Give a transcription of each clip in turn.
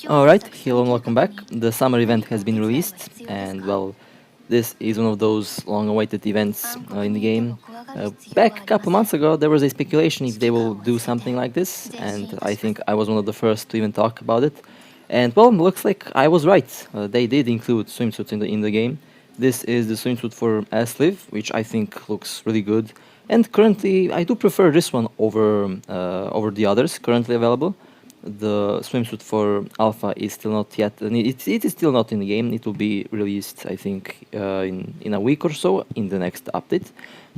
Alright, hello and welcome back. The summer event has been released, and well, this is one of those long awaited events in the game. Back a couple months ago, there was a speculation if they will do something like this, and I think I was one of the first to even talk about it. And well, looks like I was right. They did include swimsuits in the game. This is the swimsuit for Asliv, which I think looks really good. And currently, I do prefer this one over the others currently available. The swimsuit for Alpha is still not yet. It is still not in the game. It will be released, I think, in a week or so in the next update.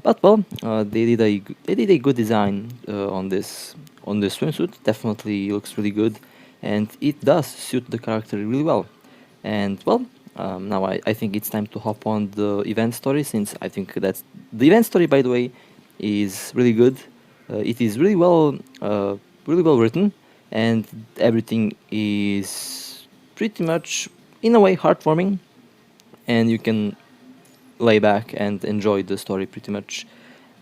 But well, they did a good design on this swimsuit. Definitely looks really good, and it does suit the character really well. And well, now I think it's time to hop on the event story, since I think that's the event story. By the way, is really good. It is really well written, and everything is pretty much in a way heartwarming, and you can lay back and enjoy the story pretty much.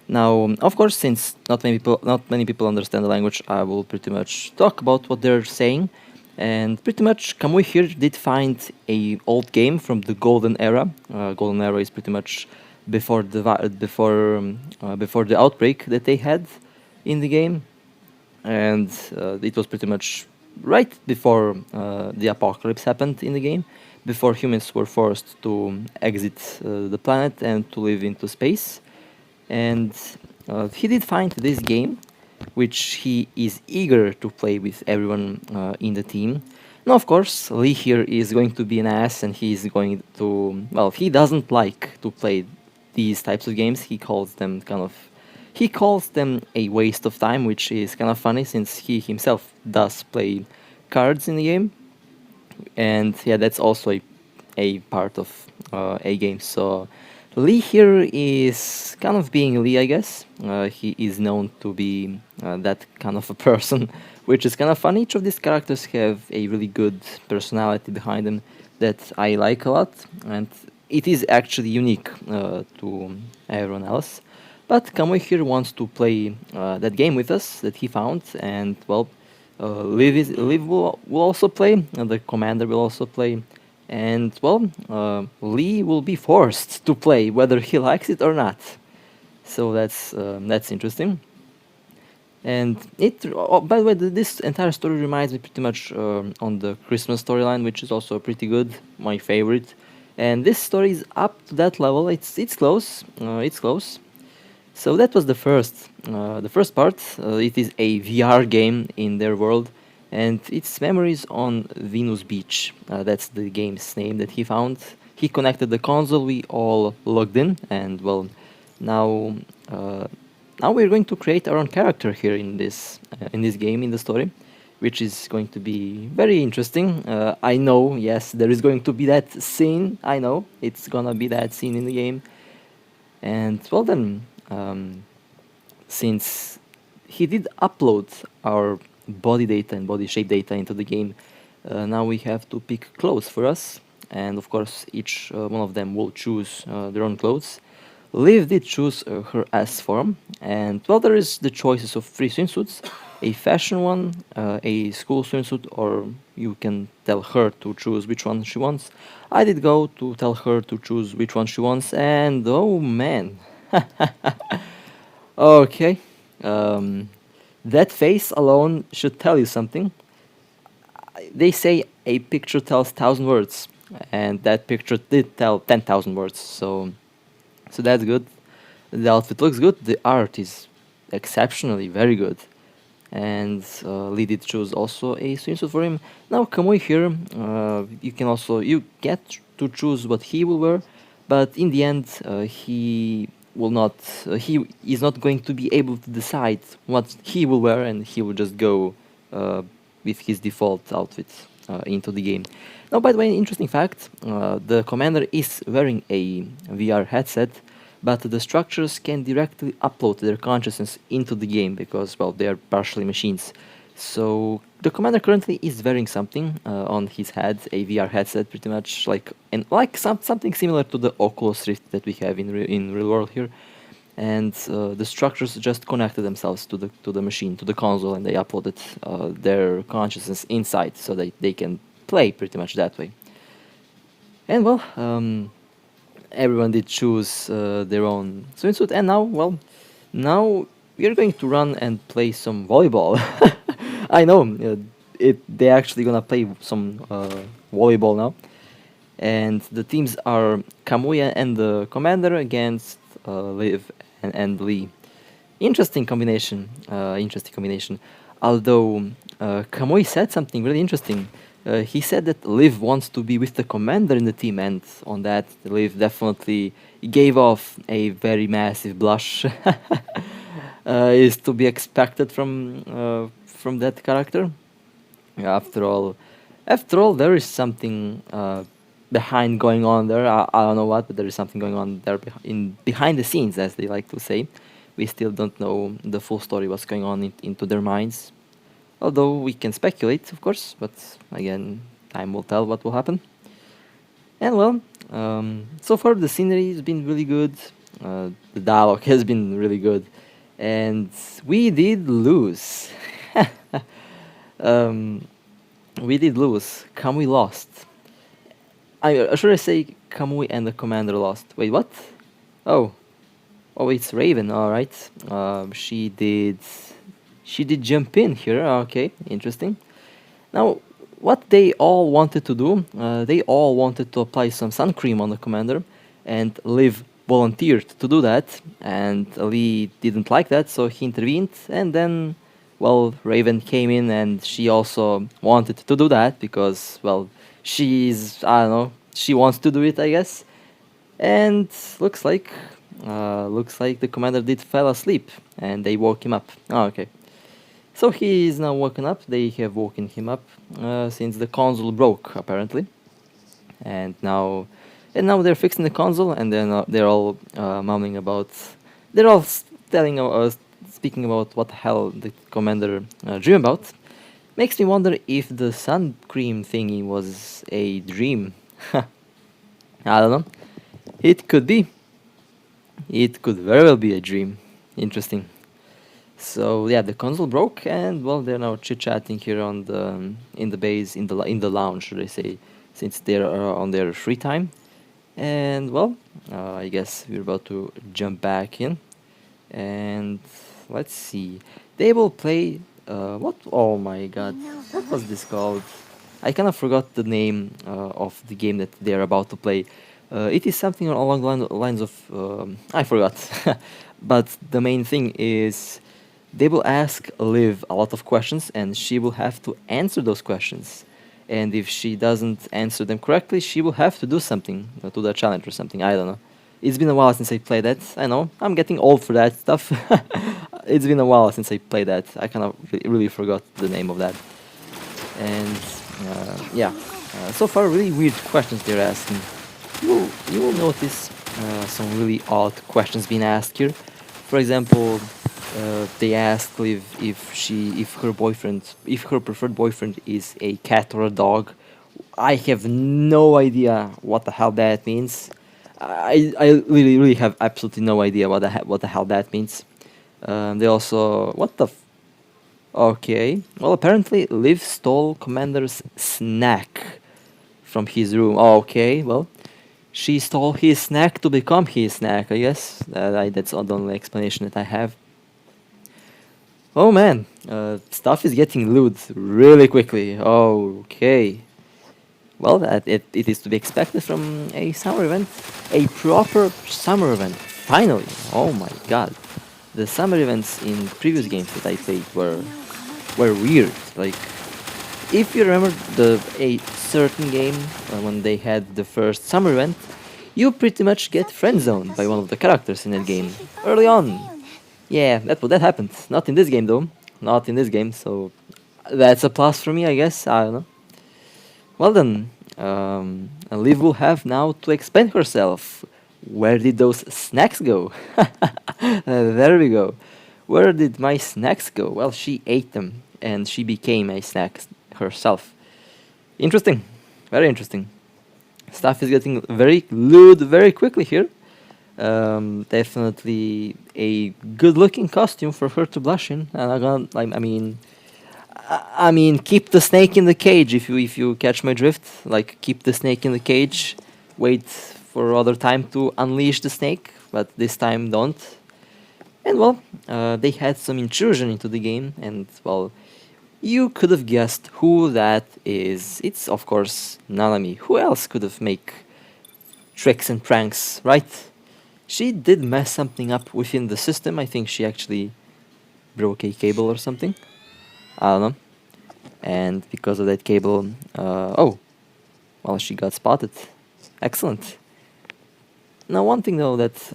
Now, of course, since not many people understand the language, I will pretty much talk about what they're saying. And pretty much, Kamui here did find a old game from the Golden Era. Golden Era is pretty much before before the outbreak that they had in the game, and it was pretty much right before the apocalypse happened in the game, before humans were forced to exit the planet and to live into space. And he did find this game, which he is eager to play with everyone in the team. Now, of course, Lee here is going to be an ass, and he's going to, well, he doesn't like to play these types of games. He calls them a waste of time, which is kind of funny since he himself does play cards in the game. And yeah, that's also a part of a game. So Lee here is kind of being Lee, I guess. He is known to be that kind of a person, which is kind of fun. Each of these characters have a really good personality behind them that I like a lot, and it is actually unique to everyone else. But Kamui here wants to play that game with us that he found, and well, Liv will also play, and the commander will also play, and well, Lee will be forced to play whether he likes it or not. So that's interesting. And by the way, this entire story reminds me pretty much on the Christmas storyline, which is also pretty good, my favorite. And this story is up to that level. It's close. It's close. So that was the first part. It is a VR game in their world, and it's memories on Venus Beach. That's the game's name that he found. He connected the console. We all logged in, and well, now now we're going to create our own character here in this game, in the story, which is going to be very interesting. I know, yes, there is going to be that scene. I know it's gonna be that scene in the game, and well then. Since he did upload our body data and body shape data into the game, now we have to pick clothes for us, and of course each one of them will choose their own clothes. Liv did choose her S form, and well, there is the choices of three swimsuits: a fashion one, a school swimsuit, or you can tell her to choose which one she wants. I did go to tell her to choose which one she wants, and oh man. Okay. That face alone should tell you something. They say a picture tells 1,000 words, and that picture did tell 10,000 words. So that's good. The outfit looks good. The art is exceptionally very good, and Lee did choose also a swimsuit for him. Now Kamui here, you get to choose what he will wear, but in the end, he is not going to be able to decide what he will wear, and he will just go with his default outfit into the game. Now, by the way, interesting fact, the commander is wearing a VR headset, but the structures can directly upload their consciousness into the game because, well, they are partially machines. So the commander currently is wearing something on his head, a VR headset, pretty much something similar to the Oculus Rift that we have in real world here. And the structures just connected themselves to the machine, to the console, and they uploaded their consciousness inside, so that they can play pretty much that way. And well, everyone did choose their own swimsuit, and now, well, now we are going to run and play some volleyball. I know, they're actually gonna play some volleyball now, and the teams are Kamui and the Commander against Liv and Lee. Interesting combination. Interesting combination. Although Kamui said something really interesting. He said that Liv wants to be with the commander in the team, and on that, Liv definitely gave off a very massive blush. Is to be expected from that character. After all, there is something behind going on there. I don't know what, but there is something going on there behind the scenes, as they like to say. We still don't know the full story, what's going on into their minds. Although we can speculate, of course, but again, time will tell what will happen. And well, so far the scenery has been really good. The dialogue has been really good. And we did lose. We did lose. Kamui lost. Should I say Kamui and the commander lost? Wait, what? Oh, it's Raven. All right. She did jump in here. Okay, interesting. Now, what they all wanted to do, they all wanted to apply some sun cream on the commander, and Liv volunteered to do that, and Lee didn't like that, so he intervened, and then, well, Raven came in, and she also wanted to do that, because, well, I don't know, she wants to do it, I guess, and looks like the commander did fall asleep, and they woke him up. Oh, okay. So he is now woken up. They have woken him up since the console broke, apparently, and now they're fixing the console, and then they're all mumbling about. They're all speaking about what the hell the commander dreamed about. Makes me wonder if the sun cream thingy was a dream. I don't know. It could be. It could very well be a dream. Interesting. So yeah, the console broke, and well, they're now chit-chatting here in the base, in the lounge, should I say, since they're on their free time. And well, I guess we're about to jump back in, and let's see. They will play what? Oh my God, what was this called? I kind of forgot the name of the game that they're about to play. It is something along the lines of I forgot, but the main thing is. They will ask Liv a lot of questions, and she will have to answer those questions. And if she doesn't answer them correctly, she will have to do something, to the challenge or something. I don't know. It's been a while since I played that. I know, I'm getting old for that stuff. It's been a while since I played that. I kind of really forgot the name of that. And yeah, so far really weird questions they're asking. You will notice some really odd questions being asked here. For example, they asked Liv if her preferred boyfriend is a cat or a dog. I have no idea what the hell that means. I really have absolutely no idea what the hell that means. They also okay. Well, apparently Liv stole Commander's snack from his room. Okay, well, she stole his snack to become his snack. I guess that's the only explanation that I have. Oh man, stuff is getting lewd really quickly. Okay. Well, it is to be expected from a summer event. A proper summer event. Finally. Oh my God. The summer events in previous games that I played were weird. Like, if you remember a certain game when they had the first summer event, you pretty much get friend zoned by one of the characters in that game early on. Yeah, that happened. Not in this game though. Not in this game, so that's a plus for me, I guess. I don't know. Well then, Liv will have now to explain herself. Where did those snacks go? There we go. Where did my snacks go? Well, she ate them, and she became a snack herself. Interesting. Very interesting. Stuff is getting very lewd very quickly here. Definitely a good-looking costume for her to blush in. And I mean, I mean, keep the snake in the cage if you catch my drift. Like, keep the snake in the cage. Wait for other time to unleash the snake, but this time don't. And well, they had some intrusion into the game, and well, you could have guessed who that is. It's of course Nanami. Who else could have make tricks and pranks, right? She did mess something up within the system. I think she actually broke a cable or something. I don't know. And because of that cable, oh, well, she got spotted. Excellent. Now, one thing though that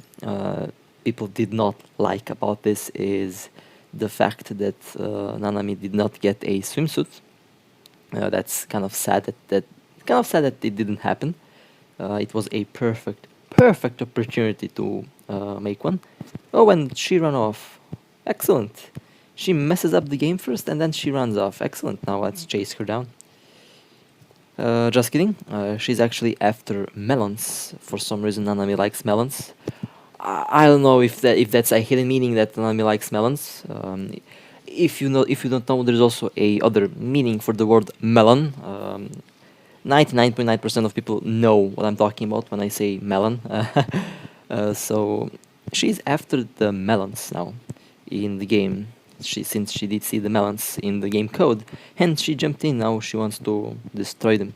people did not like about this is the fact that Nanami did not get a swimsuit. That's kind of sad that it didn't happen. It was a perfect opportunity to make one. Oh, and she ran off. Excellent. She messes up the game first and then she runs off. Excellent. Now let's chase her down. Just kidding. She's actually after melons. For some reason, Nanami likes melons. I don't know if that's a hidden meaning that Nanami likes melons. If you don't know, there's also a other meaning for the word melon. 99.9% of people know what I'm talking about when I say melon. So she's after the melons now in the game. Since she did see the melons in the game code, and she jumped in. Now she wants to destroy them.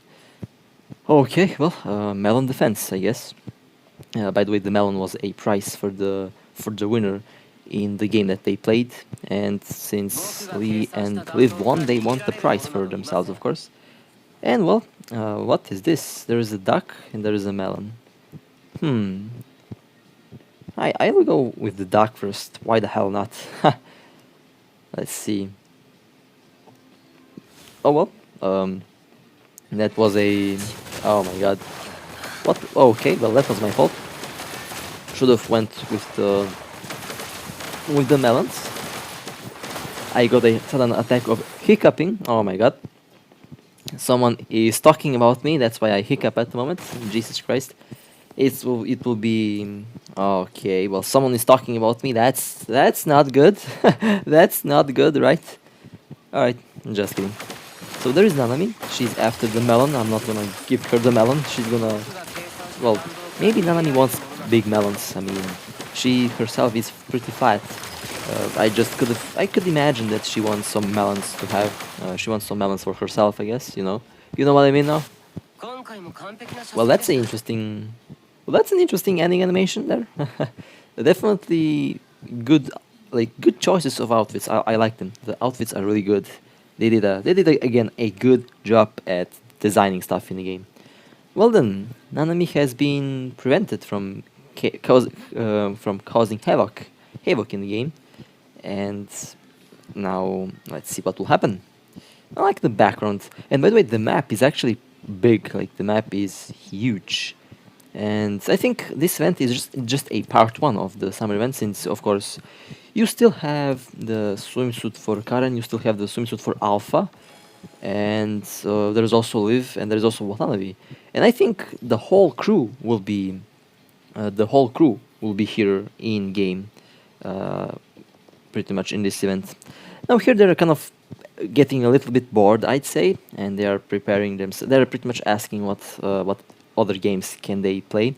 Okay, well, melon defense, I guess. By the way, the melon was a prize for the winner in the game that they played, and since Lee and Liv won, they want the prize for themselves, of course. And well, what is this? There is a duck and there is a melon. I will go with the duck first. Why the hell not? Let's see. Oh well, that was a... Oh my god. What? Okay, well that was my fault. Should have went with the melons. I got a sudden attack of hiccuping. Oh my god. Someone is talking about me, that's why I hiccup at the moment. Jesus Christ. It will be... Okay, well someone is talking about me, that's not good. That's not good, right? Alright, just kidding. So there is Nanami, she's after the melon. I'm not gonna give her the melon, she's gonna... Well, maybe Nanami wants big melons. I mean, she herself is pretty fat. I could imagine that she wants some melons to have. She wants some melons for herself, I guess, you know? You know what I mean now? Well, that's an interesting ending animation there. Definitely good, good choices of outfits. I like them. The outfits are really good. They did again a good job at designing stuff in the game. Well then, Nanami has been prevented from causing havoc in the game, and now let's see what will happen. I like the background, and by the way, the map is actually big. Like the map is huge. And I think this event is just a part 1 of the summer event, since of course you still have the swimsuit for Karen, you still have the swimsuit for Alpha, and there's also Liv, and there's also Watanabe. And I think the whole crew will be here in game, pretty much in this event. Now here they're kind of getting a little bit bored, I'd say, and they are preparing themselves. They're pretty much asking what other games can they play,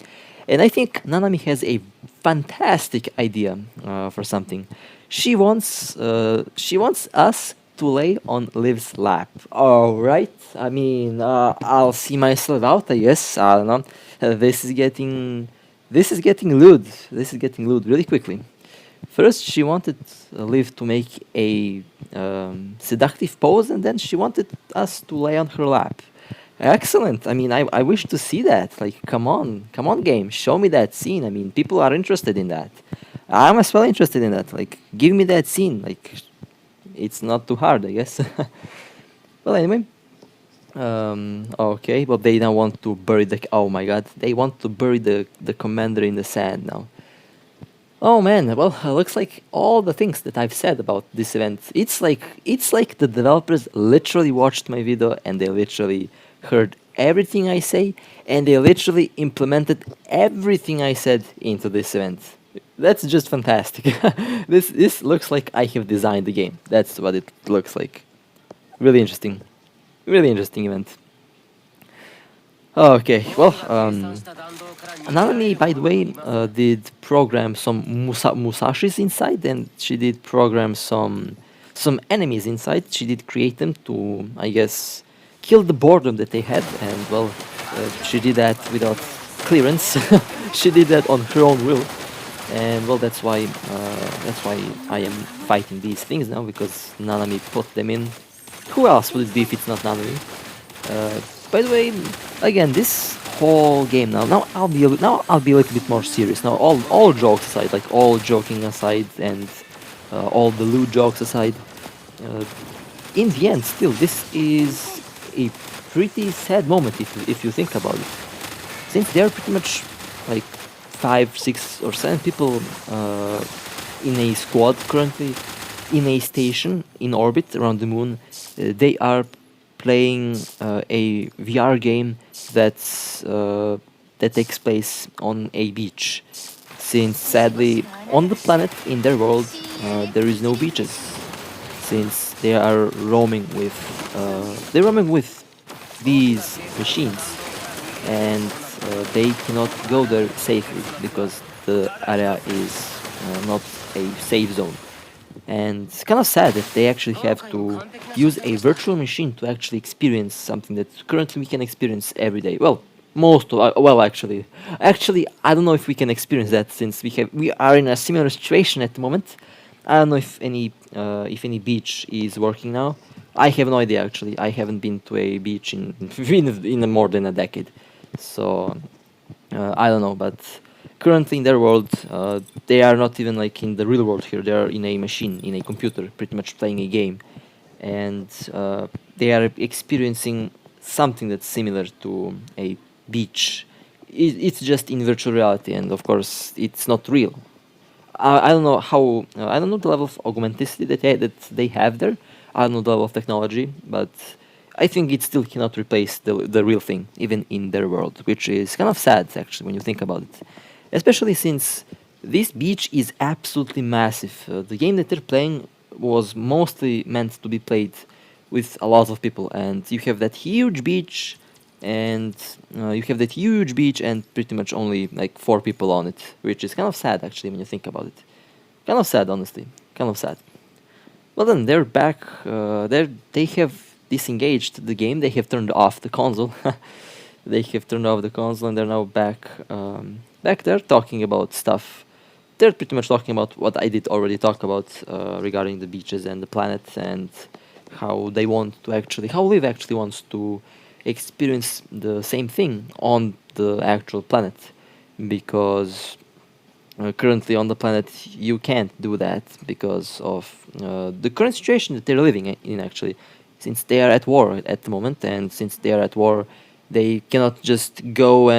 and I think Nanami has a fantastic idea for something. She wants us to lay on Liv's lap. All right, I mean, I'll see myself out, I guess. I don't know. This is getting lewd. This is getting lewd really quickly. First, she wanted Liv to make a seductive pose, and then she wanted us to lay on her lap. Excellent. I mean, I wish to see that. Like, come on, game, show me that scene. I mean, people are interested in that. I'm as well interested in that. Like, give me that scene. Like, it's not too hard, I guess. Well, anyway. Okay, but they now want to bury the... Oh my god, they want to bury the commander in the sand now. Oh man, well, looks like all the things that I've said about this event, it's like the developers literally watched my video and they literally heard everything I say, and they literally implemented everything I said into this event. That's just fantastic. This looks like I have designed the game. That's what it looks like. Really interesting. Really interesting event. Okay, well, Nanami, by the way, did program some Musashis inside, and she did program some enemies inside. She did create them to, I guess, kill the boredom that they had, and well, she did that without clearance. She did that on her own will, and well, that's why I am fighting these things now because Nanami put them in. Who else would it be if it's not Nanami? Uh, by the way, again, this whole game now I'll be a little bit more serious. Now, all jokes aside, like all joking aside, and all the loot jokes aside, uh, in the end, still, this is a pretty sad moment if you think about it. Since there are pretty much like 5, 6, or 7 people in a squad currently in a station in orbit around the moon. They are playing a VR game that takes place on a beach. Since sadly, on the planet in their world, there is no beaches. Since they're roaming with these machines, and they cannot go there safely because the area is not a safe zone. And it's kind of sad that they actually have to use a virtual machine to actually experience something that currently we can experience every day. Well, actually, I don't know if we can experience that since we are in a similar situation at the moment. I don't know if any beach is working now. I have no idea actually. I haven't been to a beach in more than a decade, so I don't know. But currently in their world, they are not even like in the real world here. They are in a machine, in a computer, pretty much playing a game, and they are experiencing something that's similar to a beach. It's just in virtual reality, and of course, it's not real. I don't know how I don't know the level of augmenticity that they have there. I don't know the level of technology, but I think it still cannot replace the real thing, even in their world, which is kind of sad actually when you think about it. Especially since this beach is absolutely massive. The game that they're playing was mostly meant to be played with a lot of people, and you have that huge beach, and pretty much only like 4 people on it, which is kind of sad actually when you think about it. Kind of sad, honestly. Kind of sad. Well, then they're back. They have disengaged the game. They have turned off the console. They have turned off the console, and they're now back there talking about stuff. They're pretty much talking about what I did already talk about regarding the beaches and the planet, and how Liv actually wants to experience the same thing on the actual planet, because currently on the planet you can't do that because of the current situation that they're living in actually, since they are at war at the moment, and since they are at war they cannot just go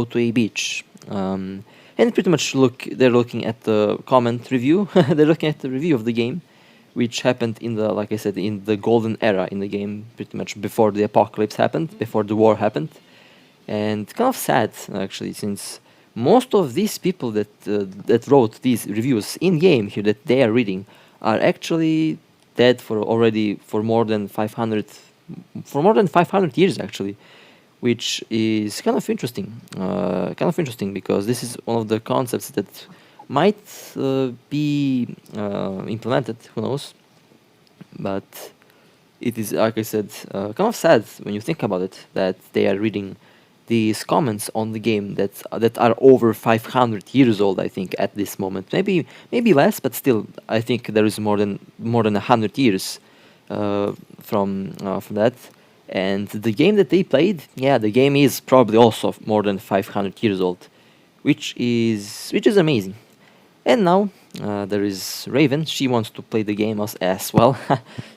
to a beach, and pretty much they're looking at the comment review. They're looking at the review of the game, which happened in the, like I said, in the golden era in the game, pretty much before the apocalypse happened, before the war happened. And kind of sad actually, since most of these people that wrote these reviews in game here that they are reading are actually dead for more than 500 years actually, which is kind of interesting. Because this is one of the concepts that might be implemented. Who knows? But it is, like I said, kind of sad when you think about it that they are reading these comments on the game that are over 500 years old. I think at this moment, maybe less, but still, I think there is more than 100 years from that. And the game that they played, yeah, the game is probably also more than 500 years old, which is amazing. And now there is Raven. She wants to play the game as well.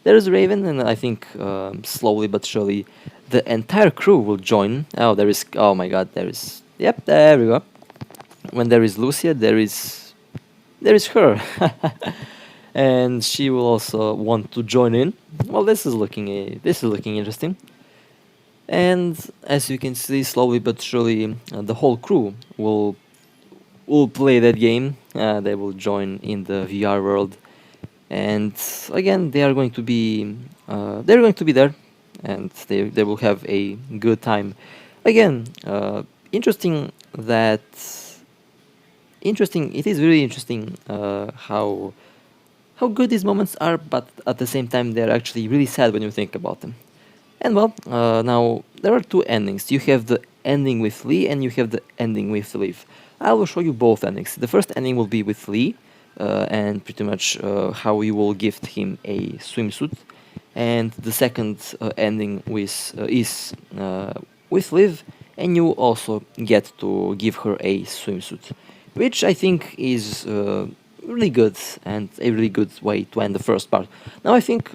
There is Raven, and I think slowly but surely the entire crew will join. Oh, there is. Oh my God, there is. Yep, there we go. When there is Lucia, there is her, and she will also want to join in. Well, this is looking interesting. And as you can see, slowly but surely, the whole crew will play that game. They will join in the VR world, and again, they are going to be they're going to be there, and they will have a good time. Again, interesting that interesting. It is really interesting how good these moments are, but at the same time they're actually really sad when you think about them. And well, now there are two endings. You have the ending with Lee and you have the ending with Liv. I will show you both endings. The first ending will be with Lee, and pretty much how you will gift him a swimsuit. And the second ending is with Liv, and you also get to give her a swimsuit, which I think is really good and a really good way to end the first part. Now I think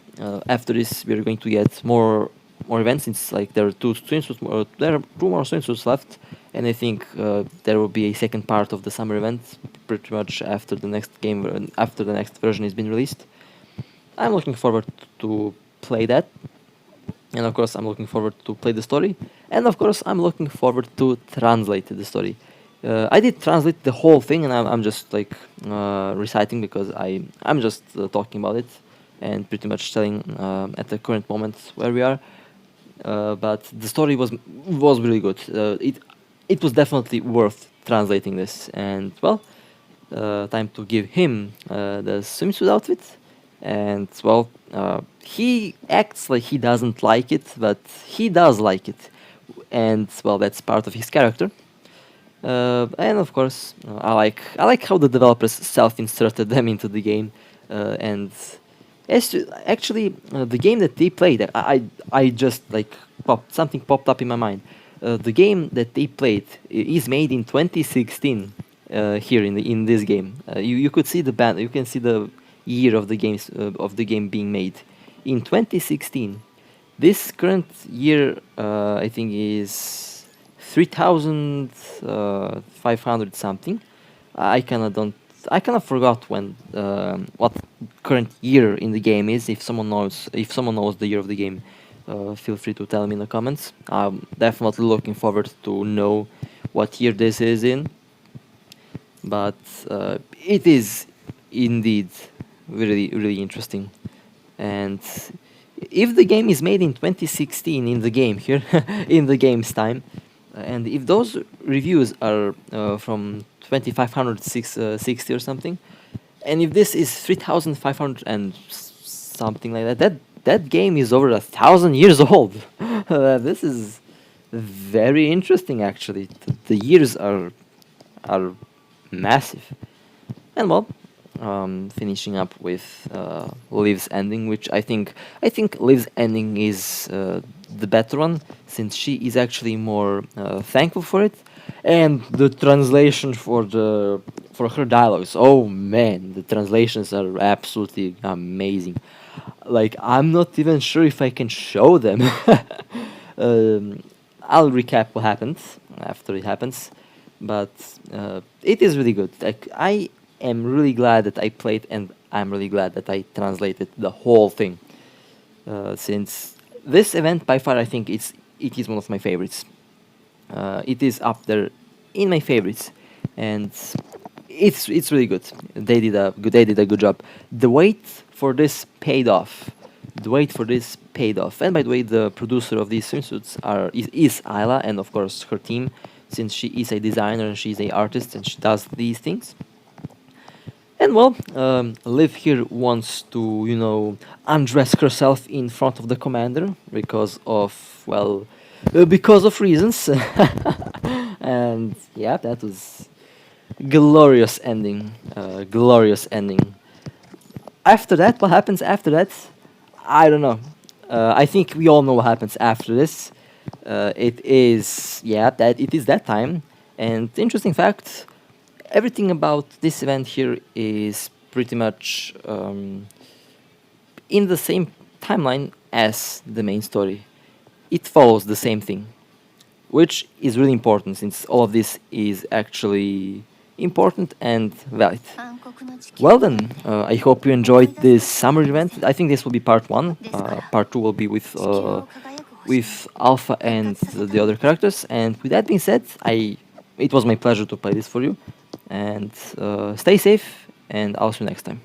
after this we're going to get more events, since like there are there are two more swimsuits left, and I think there will be a second part of the summer event pretty much after the next game, after the next version has been released. I'm looking forward to play that, and of course I'm looking forward to play the story, and of course I'm looking forward to translate the story. I did translate the whole thing, and I'm just like reciting because I'm just talking about it and pretty much telling at the current moment where we are. But the story was really good. It was definitely worth translating this, and well, time to give him the swimsuit outfit. And well, he acts like he doesn't like it, but he does like it, and well, that's part of his character. And of course, I like how the developers self-inserted them into the game, and actually, the game that they played, I just like something popped up in my mind. The game that they played is made in 2016. Here in this game, you could see the band. You can see the year of the game being made in 2016. This current year, I think, is 3,500 something. I kind of forgot when what current year in the game is. If someone knows the year of the game, feel free to tell me in the comments. I'm definitely looking forward to know what year this is in. But it is indeed really, really interesting. And if the game is made in 2016 in the game here, in the game's time, and if those reviews are from 2560 or something, and if this is 3500 and something like that, that game is over 1,000 years old. This is very interesting, actually. The years are massive. And well, finishing up with Liv's ending, which I think Liv's ending is the better one, since she is actually more thankful for it, and the translation for her dialogues. Oh man, the translations are absolutely amazing. Like, I'm not even sure if I can show them. I'll recap what happens after it happens, but it is really good. Like, I am really glad that I played, and I'm really glad that I translated the whole thing. Since this event, by far, I think it is one of my favorites. It is up there in my favorites, and it's really good. They did a good job. The wait for this paid off. And by the way, the producer of these swimsuits is Ayla, and of course her team, since she is a designer and she's an artist and she does these things. And well, Liv here wants to, undress herself in front of the commander because of reasons. And yeah, that was glorious ending. After that, what happens after that? I don't know. I think we all know what happens after this. It is that time. And the interesting fact, everything about this event here is pretty much in the same timeline as the main story. It follows the same thing, which is really important, since all of this is actually important and valid. Well then, I hope you enjoyed this summer event. I think this will be part 1. Part 2 will be with Alpha and the other characters. And with that being said, it was my pleasure to play this for you. And stay safe, and I'll see you next time.